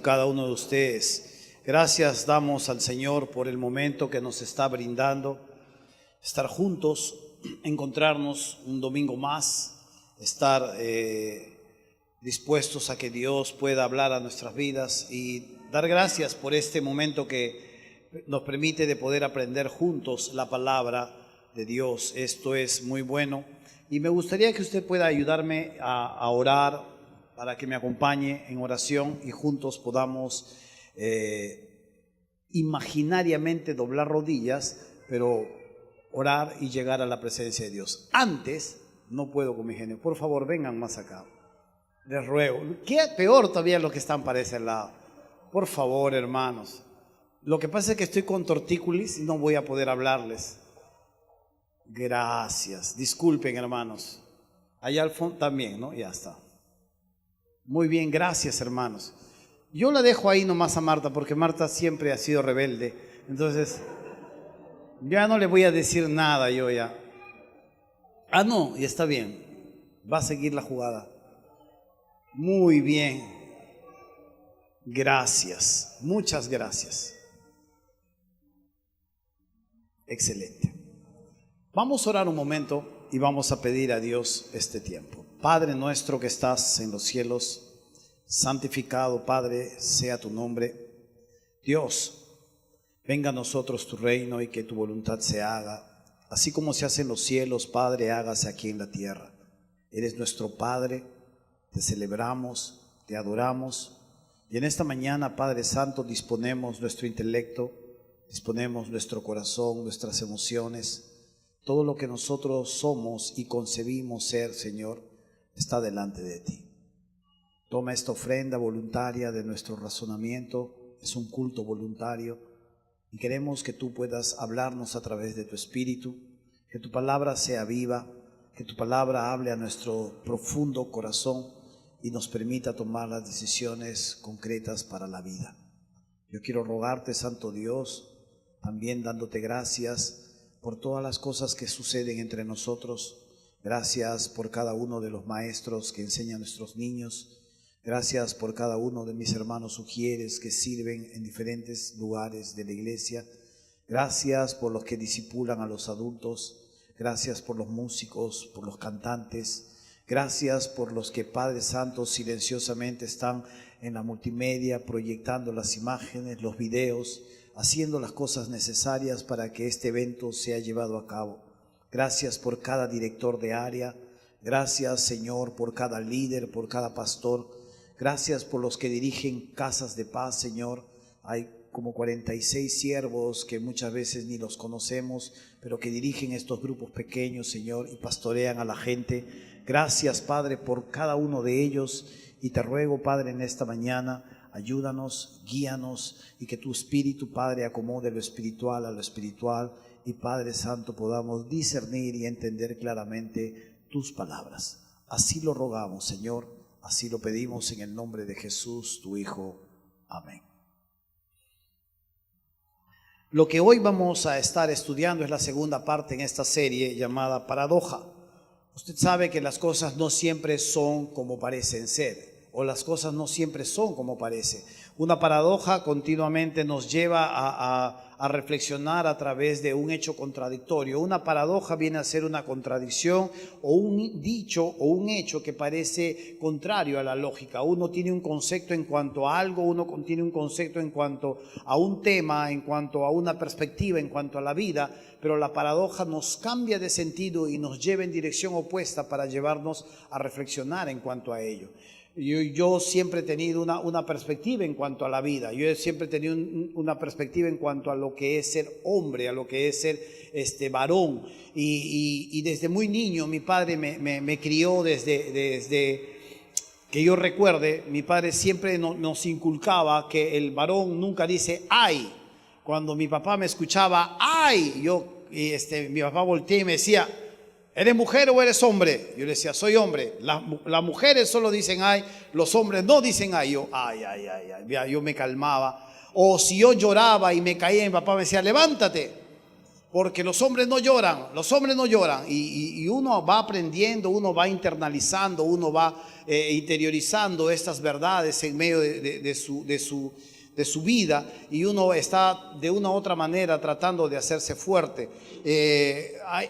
cada uno de ustedes. Gracias damos al Señor por el momento que nos está brindando, estar juntos, encontrarnos un domingo más, estar dispuestos a que Dios pueda hablar a nuestras vidas y dar gracias por este momento que nos permite de poder aprender juntos la palabra de Dios. Esto es muy bueno y me gustaría que usted pueda ayudarme a orar, para que me acompañe en oración y juntos podamos imaginariamente doblar rodillas, pero orar y llegar a la presencia de Dios. Antes, no puedo con mi genio, por favor vengan más acá, les ruego. ¿Qué peor todavía los que están para ese lado? Por favor, hermanos. Lo que pasa es que estoy con tortícolis y no voy a poder hablarles. Gracias, disculpen hermanos. Allá al fondo también, ¿no? Ya está. Muy bien, gracias hermanos. Yo la dejo ahí nomás a Marta porque Marta siempre ha sido rebelde. Entonces, ya no le voy a decir nada yo ya. Ah, no, y está bien. Va a seguir la jugada. Muy bien. Gracias. Muchas gracias. Excelente. Vamos a orar un momento y vamos a pedir a Dios este tiempo. Padre nuestro que estás en los cielos, santificado, Padre, sea tu nombre. Dios, venga a nosotros tu reino y que tu voluntad se haga, así como se hace en los cielos, Padre, hágase aquí en la tierra. Eres nuestro Padre, te celebramos, te adoramos y en esta mañana, Padre Santo, disponemos nuestro intelecto, disponemos nuestro corazón, nuestras emociones, todo lo que nosotros somos y concebimos ser, Señor, está delante de ti. Toma esta ofrenda voluntaria de nuestro razonamiento, es un culto voluntario y queremos que tú puedas hablarnos a través de tu Espíritu, que tu palabra sea viva, que tu palabra hable a nuestro profundo corazón y nos permita tomar las decisiones concretas para la vida. Yo quiero rogarte, Santo Dios, también dándote gracias por todas las cosas que suceden entre nosotros. Gracias por cada uno de los maestros que enseñan a nuestros niños. Gracias por cada uno de mis hermanos ujieres que sirven en diferentes lugares de la iglesia. Gracias por los que discipulan a los adultos. Gracias por los músicos, por los cantantes. Gracias por los que, Padre Santo, silenciosamente están en la multimedia, proyectando las imágenes, los videos, haciendo las cosas necesarias para que este evento sea llevado a cabo. Gracias por cada director de área, gracias Señor por cada líder, por cada pastor, gracias por los que dirigen casas de paz, Señor. Hay como 46 siervos que muchas veces ni los conocemos, pero que dirigen estos grupos pequeños, Señor, y pastorean a la gente. Gracias, Padre, por cada uno de ellos y te ruego, Padre, en esta mañana, ayúdanos, guíanos y que tu Espíritu, Padre, acomode lo espiritual a lo espiritual y, Padre Santo, podamos discernir y entender claramente tus palabras. Así lo rogamos, Señor, así lo pedimos en el nombre de Jesús, tu Hijo. Amén. Lo que hoy vamos a estar estudiando es la segunda parte en esta serie llamada Paradoja. Usted sabe que las cosas no siempre son como parecen ser, o las cosas no siempre son como parece. Una paradoja continuamente nos lleva a reflexionar a través de un hecho contradictorio. Una paradoja viene a ser una contradicción o un dicho o un hecho que parece contrario a la lógica. Uno tiene un concepto en cuanto a algo, uno tiene un concepto en cuanto a un tema, en cuanto a una perspectiva, en cuanto a la vida, pero la paradoja nos cambia de sentido y nos lleva en dirección opuesta para llevarnos a reflexionar en cuanto a ello. Yo siempre he tenido una perspectiva en cuanto a la vida. Yo siempre he tenido una perspectiva en cuanto a lo que es ser hombre, a lo que es ser varón. Y desde muy niño mi padre me crió desde que yo recuerde. Mi padre siempre nos inculcaba que el varón nunca dice ¡ay! Cuando mi papá me escuchaba ¡ay! Mi papá volteó y me decía ¿eres mujer o eres hombre? Yo le decía, soy hombre. Las mujeres solo dicen ay, los hombres no dicen ay. Yo, ay. Yo me calmaba. O si yo lloraba y me caía, mi papá me decía, levántate. Porque los hombres no lloran, y uno va aprendiendo, uno va internalizando, uno va interiorizando estas verdades en medio de su vida, y uno está de una u otra manera tratando de hacerse fuerte.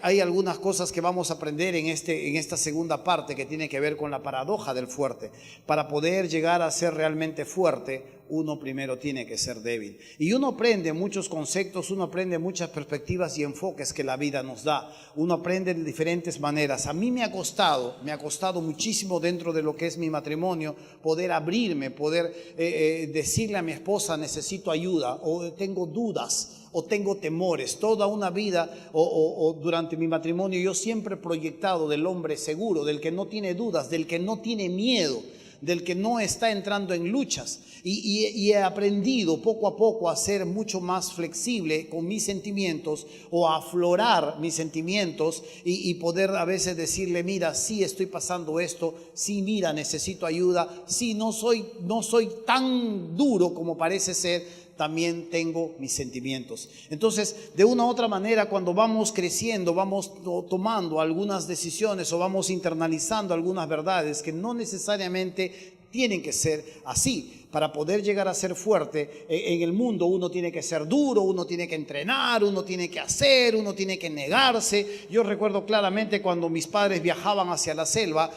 Hay algunas cosas que vamos a aprender en esta segunda parte que tiene que ver con la paradoja del fuerte. Para poder llegar a ser realmente fuerte, uno primero tiene que ser débil. Y uno aprende muchos conceptos, uno aprende muchas perspectivas y enfoques que la vida nos da. Uno aprende de diferentes maneras. A mí me ha costado muchísimo dentro de lo que es mi matrimonio, poder abrirme, poder decirle a mi esposa, necesito ayuda, o tengo dudas, o tengo temores. Toda una vida o durante mi matrimonio yo siempre he proyectado del hombre seguro, del que no tiene dudas, del que no tiene miedo, del que no está entrando en luchas, y he aprendido poco a poco a ser mucho más flexible con mis sentimientos, o a aflorar mis sentimientos, y poder a veces decirle, mira, sí estoy pasando esto, sí, mira, necesito ayuda, sí, no soy tan duro como parece ser, también tengo mis sentimientos. Entonces, de una u otra manera, cuando vamos creciendo, vamos tomando algunas decisiones o vamos internalizando algunas verdades que no necesariamente tienen que ser así. Para poder llegar a ser fuerte en el mundo, uno tiene que ser duro, uno tiene que entrenar, uno tiene que hacer, uno tiene que negarse. Yo recuerdo claramente cuando mis padres viajaban hacia la selva,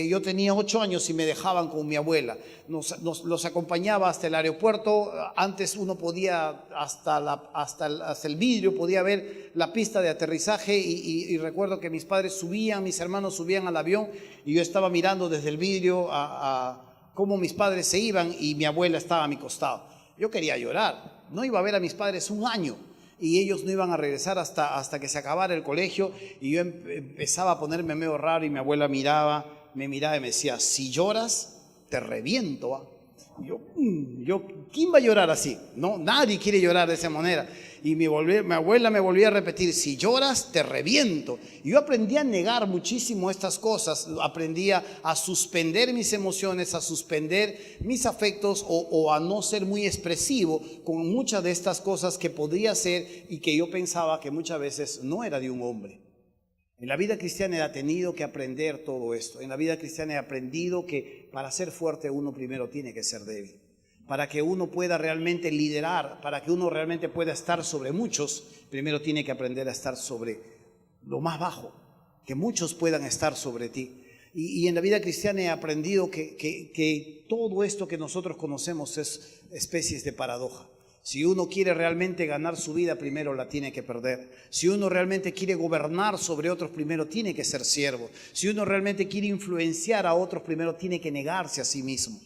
yo tenía 8 años y me dejaban con mi abuela. Los acompañaba hasta el aeropuerto. Antes uno podía hasta el vidrio, podía ver la pista de aterrizaje, y recuerdo que mis padres subían, mis hermanos subían al avión, y yo estaba mirando desde el vidrio cómo mis padres se iban, y mi abuela estaba a mi costado. Yo quería llorar, no iba a ver a mis padres 1 año, y ellos no iban a regresar hasta que se acabara el colegio, y yo empezaba a ponerme medio raro, y mi abuela me miraba y me decía, si lloras, te reviento, ¿va? Yo, ¿quién va a llorar así? No, nadie quiere llorar de esa manera. Y mi abuela me volvía a repetir, si lloras, te reviento. Y yo aprendí a negar muchísimo estas cosas, aprendí a suspender mis emociones, a suspender mis afectos, o a no ser muy expresivo con muchas de estas cosas que podría ser y que yo pensaba que muchas veces no era de un hombre. En la vida cristiana he tenido que aprender todo esto. En la vida cristiana he aprendido que para ser fuerte uno primero tiene que ser débil. Para que uno pueda realmente liderar, para que uno realmente pueda estar sobre muchos, primero tiene que aprender a estar sobre lo más bajo, que muchos puedan estar sobre ti. Y en la vida cristiana he aprendido que todo esto que nosotros conocemos es especies de paradoja. Si uno quiere realmente ganar su vida, primero la tiene que perder. Si uno realmente quiere gobernar sobre otros, primero tiene que ser siervo. Si uno realmente quiere influenciar a otros, primero tiene que negarse a sí mismo.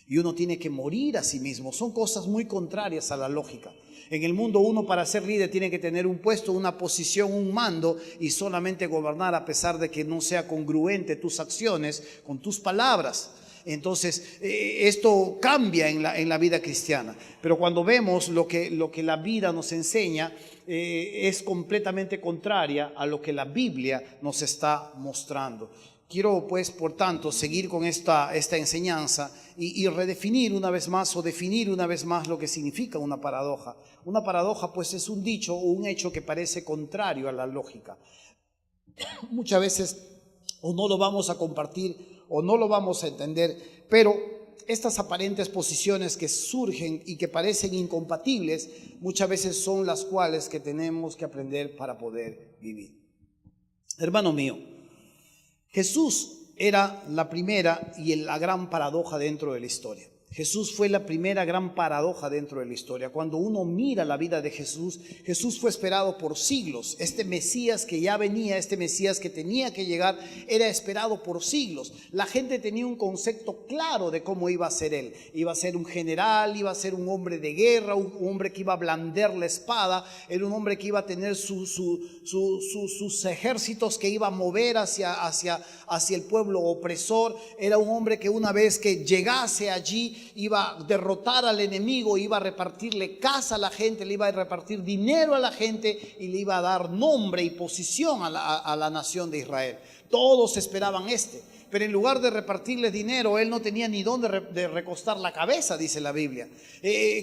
Y uno tiene que morir a sí mismo. Son cosas muy contrarias a la lógica. En el mundo uno, para ser líder, tiene que tener un puesto, una posición, un mando, y solamente gobernar a pesar de que no sea congruente tus acciones con tus palabras. Entonces, esto cambia en la vida cristiana. Pero cuando vemos lo que la vida nos enseña, es completamente contraria a lo que la Biblia nos está mostrando. Quiero, pues, por tanto, seguir con esta enseñanza y redefinir una vez más, o definir una vez más, lo que significa una paradoja. Una paradoja, pues, es un dicho o un hecho que parece contrario a la lógica. Muchas veces o no lo vamos a compartir o no lo vamos a entender, pero estas aparentes posiciones que surgen y que parecen incompatibles, muchas veces son las cuales que tenemos que aprender para poder vivir. Hermano mío, Jesús era la primera y la gran paradoja dentro de la historia. Jesús fue la primera gran paradoja dentro de la historia. Cuando uno mira la vida de Jesús, Jesús fue esperado por siglos. Este Mesías que ya venía, este Mesías que tenía que llegar, era esperado por siglos. La gente tenía un concepto claro de cómo iba a ser él. Iba a ser un general, iba a ser un hombre de guerra, un hombre que iba a blandir la espada, era un hombre que iba a tener sus ejércitos que iba a mover hacia el pueblo opresor. Era un hombre que una vez que llegase allí, iba a derrotar al enemigo, iba a repartirle casa a la gente, le iba a repartir dinero a la gente y le iba a dar nombre y posición a la nación de Israel. Todos esperaban pero en lugar de repartirles dinero, él no tenía ni dónde de recostar la cabeza, dice la Biblia.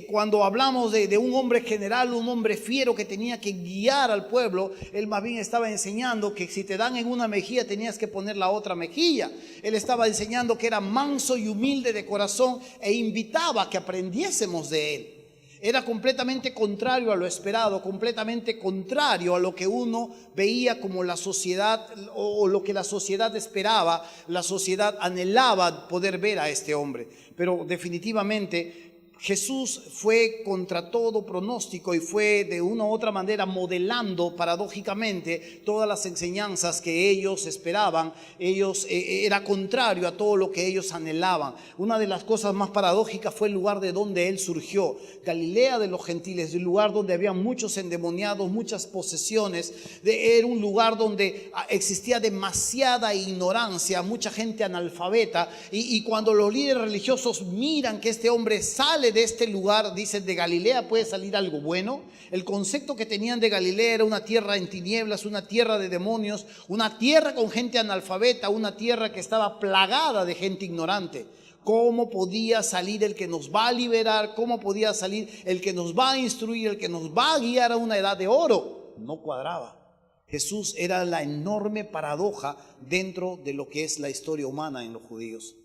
Cuando hablamos de un hombre general, un hombre fiero que tenía que guiar al pueblo, él más bien estaba enseñando que si te dan en una mejilla tenías que poner la otra mejilla. Él estaba enseñando que era manso y humilde de corazón e invitaba a que aprendiésemos de él. Era completamente contrario a lo esperado, completamente contrario a lo que uno veía como la sociedad o lo que la sociedad esperaba, la sociedad anhelaba poder ver a este hombre. Pero definitivamente Jesús fue contra todo pronóstico y fue de una u otra manera modelando paradójicamente todas las enseñanzas que ellos esperaban. Era contrario a todo lo que ellos anhelaban. Una de las cosas más paradójicas fue el lugar de donde él surgió, Galilea de los gentiles, el lugar donde había muchos endemoniados, muchas posesiones. Era un lugar donde existía demasiada ignorancia, mucha gente analfabeta, y cuando los líderes religiosos miran que este hombre sale de este lugar, dicen: de Galilea puede salir algo bueno. El concepto que tenían de Galilea era una tierra en tinieblas, una tierra de demonios, una tierra con gente analfabeta, una tierra que estaba plagada de gente ignorante. ¿Cómo podía salir el que nos va a liberar? ¿Cómo podía salir el que nos va a instruir, el que nos va a guiar a una edad de oro? No cuadraba. Jesús era la enorme paradoja dentro de lo que es la historia humana en los judíos.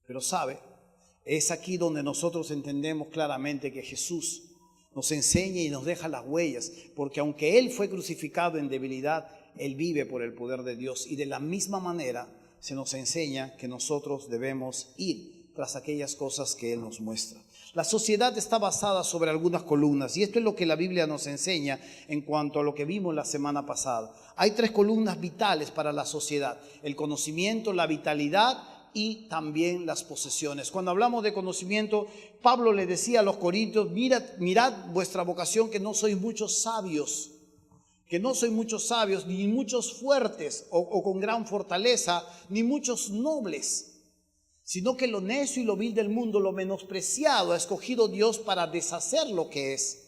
Pero sabe, es aquí donde nosotros entendemos claramente que Jesús nos enseña y nos deja las huellas, porque aunque Él fue crucificado en debilidad, Él vive por el poder de Dios, y de la misma manera se nos enseña que nosotros debemos ir tras aquellas cosas que Él nos muestra. La sociedad está basada sobre algunas columnas, y esto es lo que la Biblia nos enseña en cuanto a lo que vimos la semana pasada. Hay 3 columnas vitales para la sociedad: el conocimiento, la vitalidad y también las posesiones. Cuando hablamos de conocimiento, Pablo le decía a los corintios: mirad vuestra vocación, que no sois muchos sabios, ni muchos fuertes o con gran fortaleza, ni muchos nobles, sino que lo necio y lo vil del mundo, lo menospreciado, ha escogido Dios para deshacer lo que es.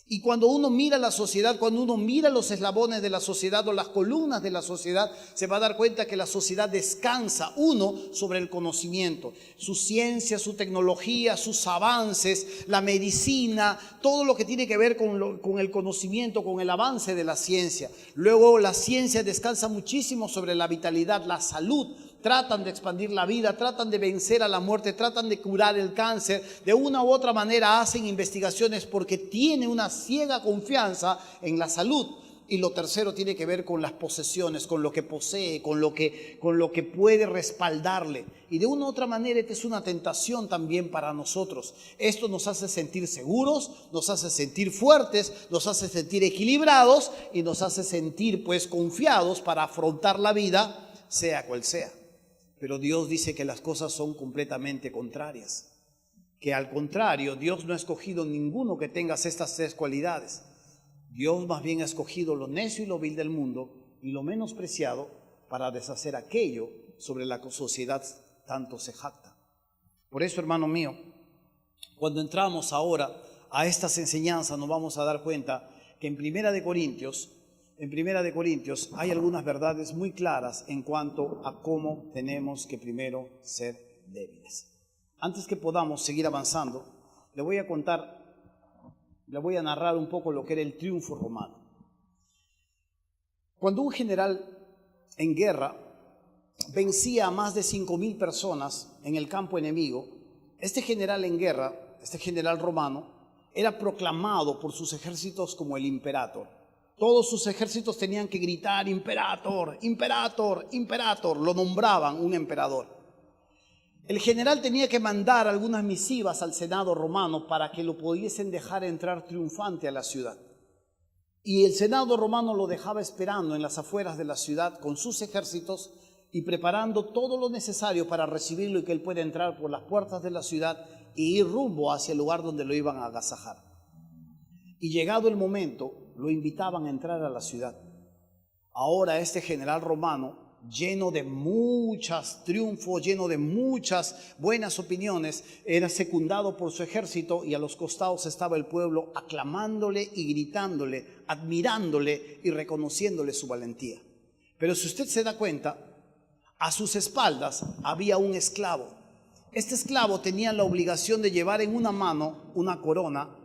Y cuando uno mira la sociedad, cuando uno mira los eslabones de la sociedad o las columnas de la sociedad, se va a dar cuenta que la sociedad descansa, uno, sobre el conocimiento, su ciencia, su tecnología, sus avances, la medicina, todo lo que tiene que ver con el conocimiento, con el avance de la ciencia. Luego la ciencia descansa muchísimo sobre la vitalidad, la salud. Tratan de expandir la vida, tratan de vencer a la muerte, tratan de curar el cáncer. De una u otra manera hacen investigaciones porque tienen una ciega confianza en la salud. Y lo tercero tiene que ver con las posesiones, con lo que posee, con lo que puede respaldarle. Y de una u otra manera esta es una tentación también para nosotros. Esto nos hace sentir seguros, nos hace sentir fuertes, nos hace sentir equilibrados y nos hace sentir pues confiados para afrontar la vida, sea cual sea. Pero Dios dice que las cosas son completamente contrarias, que al contrario, Dios no ha escogido ninguno que tenga estas 3 cualidades. Dios más bien ha escogido lo necio y lo vil del mundo y lo menospreciado para deshacer aquello sobre la sociedad tanto se jacta. Por eso, hermano mío, cuando entramos ahora a estas enseñanzas nos vamos a dar cuenta que en Primera de Corintios hay algunas verdades muy claras en cuanto a cómo tenemos que primero ser débiles. Antes que podamos seguir avanzando, le voy a narrar un poco lo que era el triunfo romano. Cuando un general en guerra vencía a más de 5.000 personas en el campo enemigo, este general en guerra, este general romano, era proclamado por sus ejércitos como el imperator. Todos sus ejércitos tenían que gritar: imperator, imperator, imperator. Lo nombraban un emperador. El general tenía que mandar algunas misivas al Senado romano para que lo pudiesen dejar entrar triunfante a la ciudad. Y el Senado romano lo dejaba esperando en las afueras de la ciudad con sus ejércitos y preparando todo lo necesario para recibirlo y que él pueda entrar por las puertas de la ciudad y ir rumbo hacia el lugar donde lo iban a agasajar. Y llegado el momento, lo invitaban a entrar a la ciudad. Ahora este general romano, lleno de muchos triunfos, lleno de muchas buenas opiniones, era secundado por su ejército y a los costados estaba el pueblo aclamándole y gritándole, admirándole y reconociéndole su valentía. Pero si usted se da cuenta, A sus espaldas había un esclavo. Este esclavo tenía la obligación de llevar en una mano una corona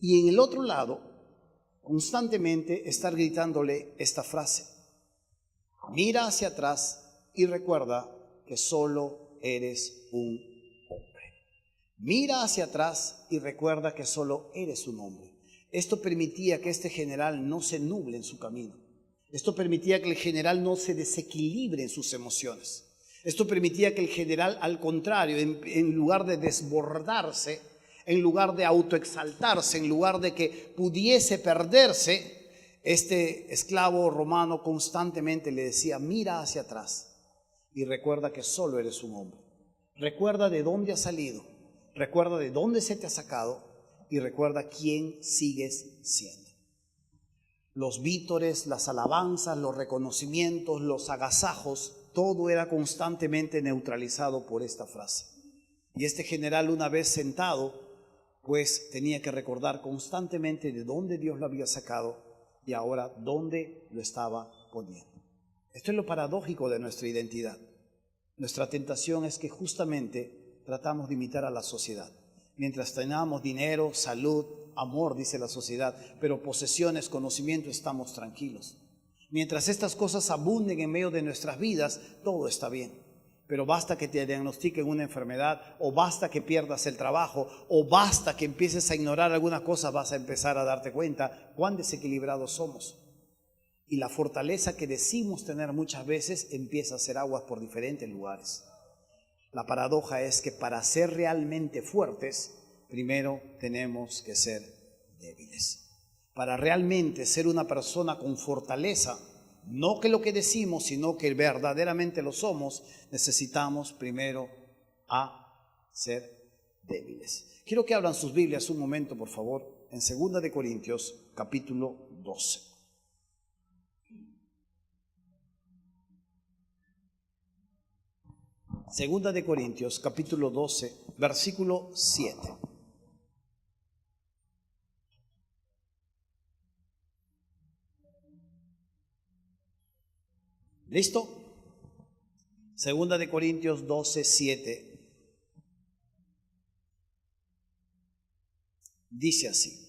y en el otro lado constantemente estar gritándole esta frase: mira hacia atrás y recuerda que solo eres un hombre. Mira hacia atrás y recuerda que solo eres un hombre. Esto permitía que este general no se nuble en su camino. Esto permitía que el general no se desequilibre en sus emociones. Esto permitía que el general, al contrario, en lugar de desbordarse, en lugar de autoexaltarse, en lugar de que pudiese perderse, este esclavo romano constantemente le decía: mira hacia atrás y recuerda que solo eres un hombre. Recuerda de dónde has salido, recuerda de dónde se te ha sacado y recuerda quién sigues siendo. Los vítores, las alabanzas, los reconocimientos, los agasajos, todo era constantemente neutralizado por esta frase. Y este general, una vez sentado, pues tenía que recordar constantemente de dónde Dios lo había sacado y ahora dónde lo estaba poniendo. Esto es lo paradójico de nuestra identidad. Nuestra tentación es que justamente tratamos de imitar a la sociedad. Mientras tengamos dinero, salud, amor, dice la sociedad, pero posesiones, conocimiento, estamos tranquilos. Mientras estas cosas abunden en medio de nuestras vidas, todo está bien. Pero basta que te diagnostiquen una enfermedad, o basta que pierdas el trabajo, o basta que empieces a ignorar alguna cosa, vas a empezar a darte cuenta cuán desequilibrados somos. Y la fortaleza que decimos tener muchas veces empieza a hacer aguas por diferentes lugares. La paradoja es que para ser realmente fuertes, primero tenemos que ser débiles. Para realmente ser una persona con fortaleza, no que lo que decimos, sino que verdaderamente lo somos, necesitamos primero ser débiles. Quiero que abran sus Biblias un momento, por favor, en 2 de Corintios, capítulo 12. Segunda de Corintios, capítulo 12, versículo 7. ¿Listo? Segunda de Corintios 12, 7. Dice así: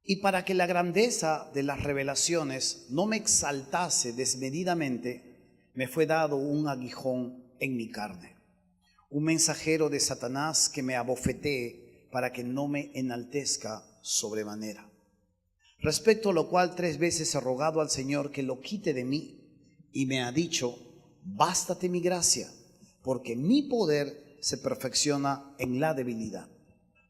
y para que la grandeza de las revelaciones no me exaltase desmedidamente, me fue dado un aguijón en mi carne, un mensajero de Satanás que me abofetee para que no me enaltezca sobremanera. Respecto a lo cual 3 veces he rogado al Señor que lo quite de mí, y me ha dicho: bástate mi gracia, porque mi poder se perfecciona en la debilidad.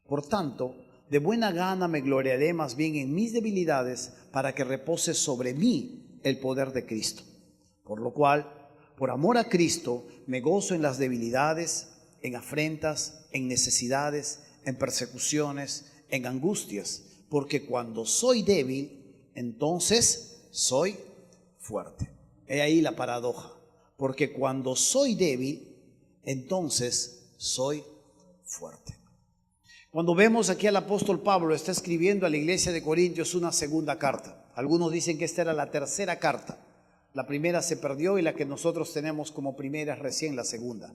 Por tanto, de buena gana me gloriaré más bien en mis debilidades, para que repose sobre mí el poder de Cristo. Por lo cual, por amor a Cristo, me gozo en las debilidades, en afrentas, en necesidades, en persecuciones, en angustias, porque cuando soy débil, entonces soy fuerte. He ahí la paradoja, porque cuando soy débil, entonces soy fuerte. Cuando vemos aquí al apóstol Pablo, está escribiendo a la iglesia de Corintios una segunda carta. Algunos dicen que esta era la tercera carta. La primera se perdió y la que nosotros tenemos como primera es recién la segunda.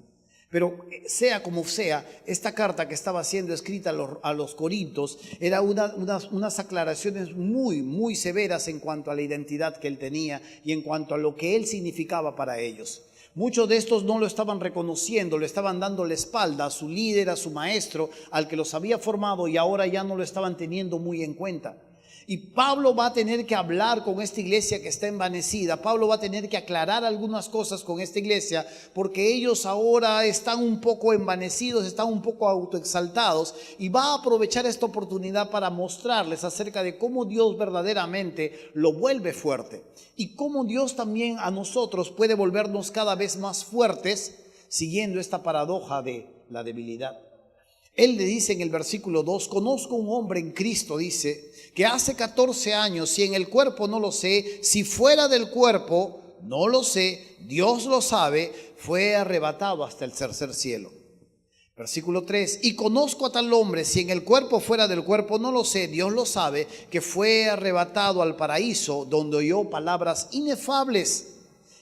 Pero sea como sea, esta carta que estaba siendo escrita a los Corintios era unas aclaraciones muy severas en cuanto a la identidad que él tenía y en cuanto a lo que él significaba para ellos. Muchos de estos no lo estaban reconociendo, le estaban dando la espalda a su líder, a su maestro, al que los había formado, y ahora ya no lo estaban teniendo muy en cuenta. Y Pablo va a tener que hablar con esta iglesia que está envanecida. Pablo va a tener que aclarar algunas cosas con esta iglesia, porque ellos ahora están un poco envanecidos, están un poco autoexaltados, y va a aprovechar esta oportunidad para mostrarles acerca de cómo Dios verdaderamente lo vuelve fuerte y cómo Dios también a nosotros puede volvernos cada vez más fuertes siguiendo esta paradoja de la debilidad. Él le dice en el versículo 2, conozco un hombre en Cristo, dice, que hace 14 años, si en el cuerpo no lo sé, si fuera del cuerpo no lo sé, Dios lo sabe, fue arrebatado hasta el tercer cielo. Versículo 3, y conozco a tal hombre, si en el cuerpo o fuera del cuerpo, no lo sé, Dios lo sabe, que fue arrebatado al paraíso, donde oyó palabras inefables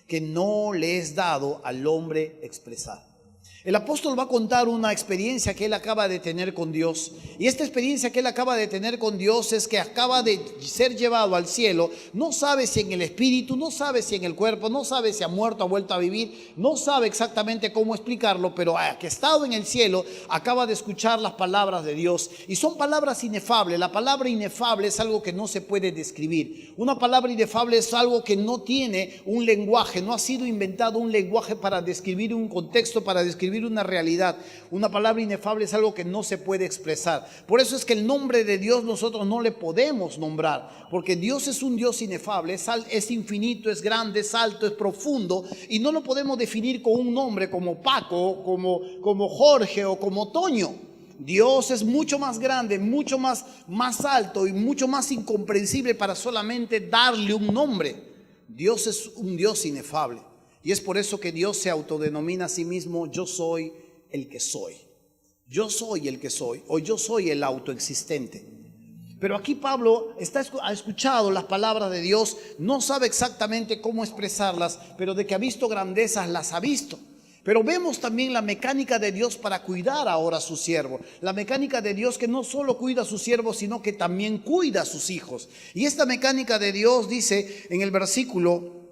que no le es dado al hombre expresar. El apóstol va a contar una experiencia que él acaba de tener con Dios. Y esta experiencia que él acaba de tener con Dios es que acaba de ser llevado al cielo. No sabe si en el espíritu, no sabe si en el cuerpo, no sabe si ha muerto, ha vuelto a vivir. No sabe exactamente cómo explicarlo, pero que ha estado en el cielo, acaba de escuchar las palabras de Dios. Y son palabras inefables. La palabra inefable es algo que no se puede describir. Una palabra inefable es algo que no tiene un lenguaje. No ha sido inventado un lenguaje para describir un contexto, para describir una realidad. Una palabra inefable es algo que no se puede expresar. Por eso es que el nombre de Dios nosotros no le podemos nombrar, porque Dios es un Dios inefable, es infinito, es grande, es alto, es profundo, y no lo podemos definir con un nombre como Paco, como Jorge o como Toño. Dios es mucho más grande, mucho más alto y mucho más incomprensible para solamente darle un nombre. Dios es un Dios inefable. Y es por eso que Dios se autodenomina a sí mismo: yo soy el que soy. Yo soy el que soy, o yo soy el autoexistente. Pero aquí Pablo ha escuchado las palabras de Dios, no sabe exactamente cómo expresarlas, pero de que ha visto grandezas, las ha visto. Pero vemos también la mecánica de Dios para cuidar ahora a su siervo. La mecánica de Dios que no solo cuida a su siervo, sino que también cuida a sus hijos. Y esta mecánica de Dios dice en el versículo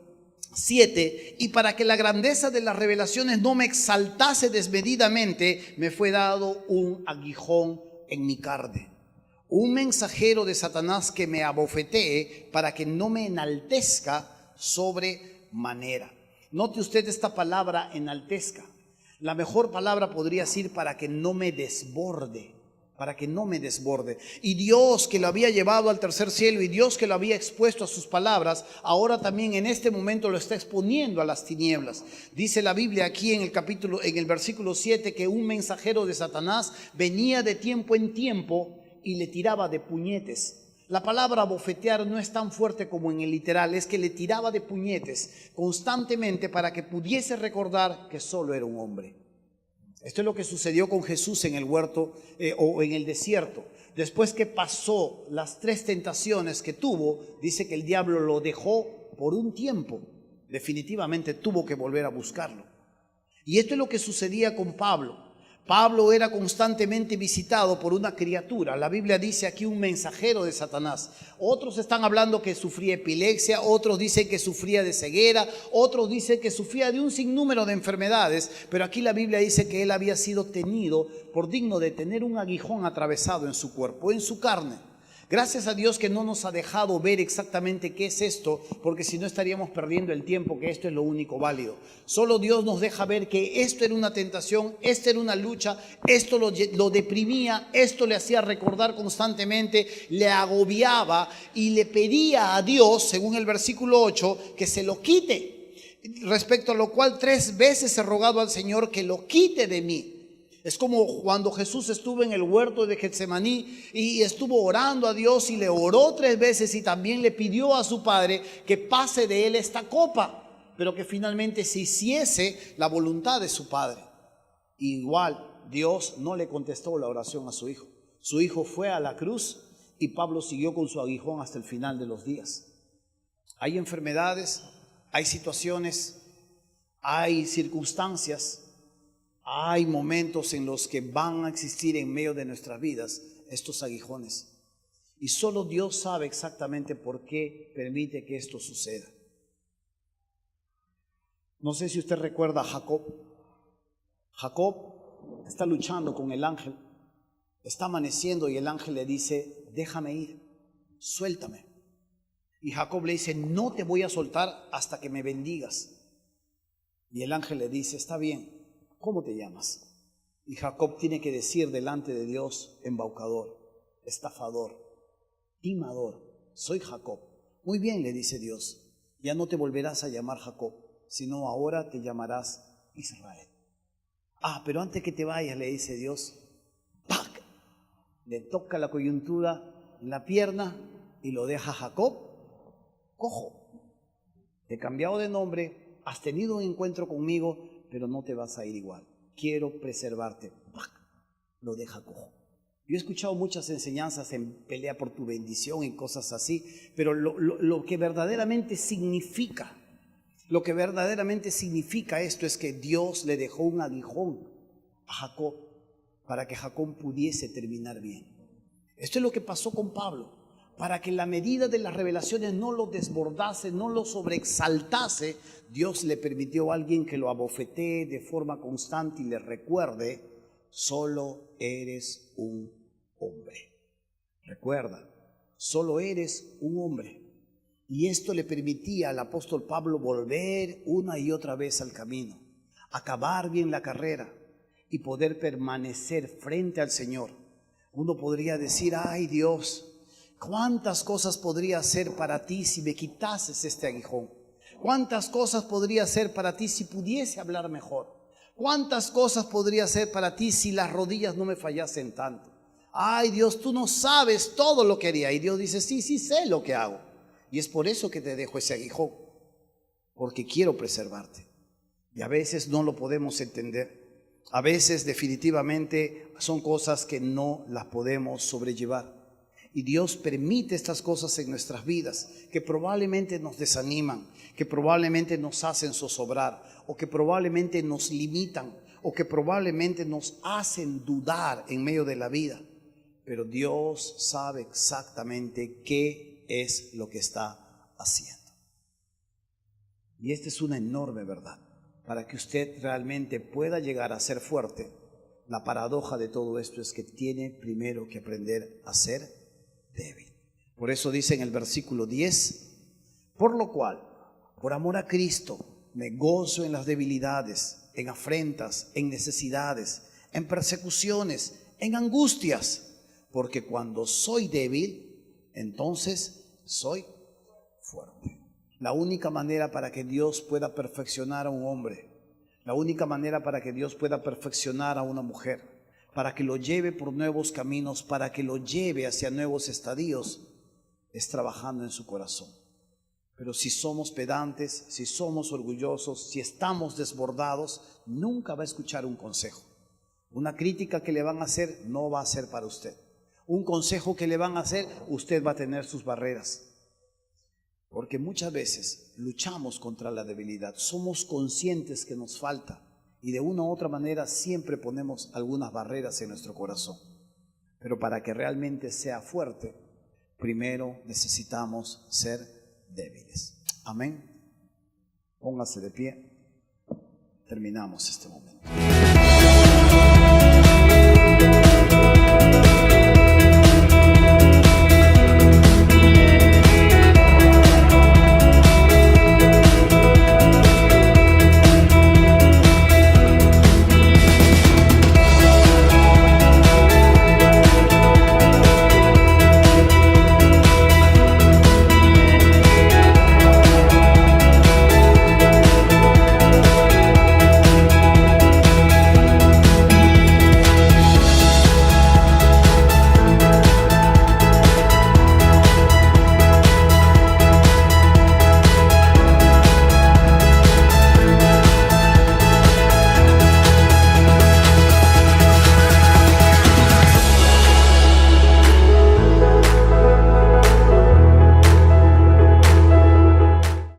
7, y para que la grandeza de las revelaciones no me exaltase desmedidamente, me fue dado un aguijón en mi carne, un mensajero de Satanás que me abofetee para que no me enaltezca sobremanera. Note usted esta palabra enaltezca. La mejor palabra podría ser para que no me desborde. Para que no me desborde. Y Dios, que lo había llevado al tercer cielo, y Dios que lo había expuesto a sus palabras, ahora también en este momento lo está exponiendo a las tinieblas. Dice la Biblia aquí en el versículo 7, que un mensajero de Satanás venía de tiempo en tiempo y le tiraba de puñetes. La palabra bofetear no es tan fuerte como en el literal, es que le tiraba de puñetes constantemente para que pudiese recordar que solo era un hombre. Esto es lo que sucedió con Jesús en el huerto o en el desierto. Después que pasó las 3 tentaciones que tuvo, dice que el diablo lo dejó por un tiempo. Definitivamente tuvo que volver a buscarlo. Y esto es lo que sucedía con Pablo. Pablo era constantemente visitado por una criatura. La Biblia dice aquí un mensajero de Satanás. Otros están hablando que sufría epilepsia, otros dicen que sufría de ceguera, otros dicen que sufría de un sinnúmero de enfermedades, pero aquí la Biblia dice que él había sido tenido por digno de tener un aguijón atravesado en su cuerpo, en su carne. Gracias a Dios que no nos ha dejado ver exactamente qué es esto, porque si no estaríamos perdiendo el tiempo, que esto es lo único válido. Solo Dios nos deja ver que esto era una tentación, esto era una lucha, esto lo deprimía, esto le hacía recordar constantemente, le agobiaba y le pedía a Dios, según el versículo 8, que se lo quite. Respecto a lo cual 3 veces he rogado al Señor que lo quite de mí. Es como cuando Jesús estuvo en el huerto de Getsemaní y estuvo orando a Dios y le oró 3 veces y también le pidió a su Padre que pase de él esta copa, pero que finalmente se hiciese la voluntad de su Padre. Igual Dios no le contestó la oración a su hijo. Su hijo fue a la cruz y Pablo siguió con su aguijón hasta el final de los días. Hay enfermedades, hay situaciones, hay circunstancias. Hay momentos en los que van a existir en medio de nuestras vidas estos aguijones. Y solo Dios sabe exactamente por qué permite que esto suceda. No sé si usted recuerda a Jacob. Jacob está luchando con el ángel. Está amaneciendo y el ángel le dice: déjame ir, suéltame. Y Jacob le dice: no te voy a soltar hasta que me bendigas. Y el ángel le dice: está bien. ¿Cómo te llamas? Y Jacob tiene que decir delante de Dios: embaucador, estafador, timador, soy Jacob. Muy bien, le dice Dios, ya no te volverás a llamar Jacob, sino ahora te llamarás Israel. Pero antes que te vayas, le dice Dios, ¡pac!, le toca la coyuntura, la pierna y lo deja Jacob cojo. Te he cambiado de nombre, has tenido un encuentro conmigo, pero no te vas a ir igual. quiero preservarte. ¡Pac! Lo deja cojo. Yo he escuchado muchas enseñanzas en pelea por tu bendición y cosas así, pero lo que verdaderamente significa, esto es que Dios le dejó un aguijón a Jacob para que Jacob pudiese terminar bien. Esto es lo que pasó con Pablo. Para que la medida de las revelaciones no lo desbordase, no lo sobreexaltase, Dios le permitió a alguien que lo abofetee de forma constante y le recuerde: solo eres un hombre. Recuerda, solo eres un hombre. Y esto le permitía al apóstol Pablo volver una y otra vez al camino, acabar bien la carrera y poder permanecer frente al Señor. Uno podría decir: ay Dios, ¿cuántas cosas podría hacer para ti si me quitases este aguijón? ¿Cuántas cosas podría hacer para ti si pudiese hablar mejor? ¿Cuántas cosas podría hacer para ti si las rodillas no me fallasen tanto? Ay Dios, tú no sabes todo lo que haría. Y Dios dice: sí, sí sé lo que hago. Y es por eso que te dejo ese aguijón, porque quiero preservarte. Y a veces no lo podemos entender. A veces definitivamente son cosas que no las podemos sobrellevar. Y Dios permite estas cosas en nuestras vidas, que probablemente nos desaniman, que probablemente nos hacen zozobrar, o que probablemente nos limitan, o que probablemente nos hacen dudar en medio de la vida. Pero Dios sabe exactamente qué es lo que está haciendo. Y esta es una enorme verdad. Para que usted realmente pueda llegar a ser fuerte, la paradoja de todo esto es que tiene primero que aprender a ser débil. Por eso dice en el versículo 10: por lo cual, por amor a Cristo, me gozo en las debilidades, en afrentas, en necesidades, en persecuciones, en angustias, porque cuando soy débil, entonces soy fuerte. La única manera para que Dios pueda perfeccionar a un hombre, la única manera para que Dios pueda perfeccionar a una mujer, para que lo lleve por nuevos caminos, para que lo lleve hacia nuevos estadios, es trabajando en su corazón. Pero si somos pedantes, si somos orgullosos, si estamos desbordados, nunca va a escuchar un consejo. Una crítica que le van a hacer no va a ser para usted. Un consejo que le van a hacer, usted va a tener sus barreras. Porque muchas veces luchamos contra la debilidad, somos conscientes que nos falta y de una u otra manera siempre ponemos algunas barreras en nuestro corazón. Pero para que realmente sea fuerte, primero necesitamos ser débiles. Amén. Póngase de pie. Terminamos este momento.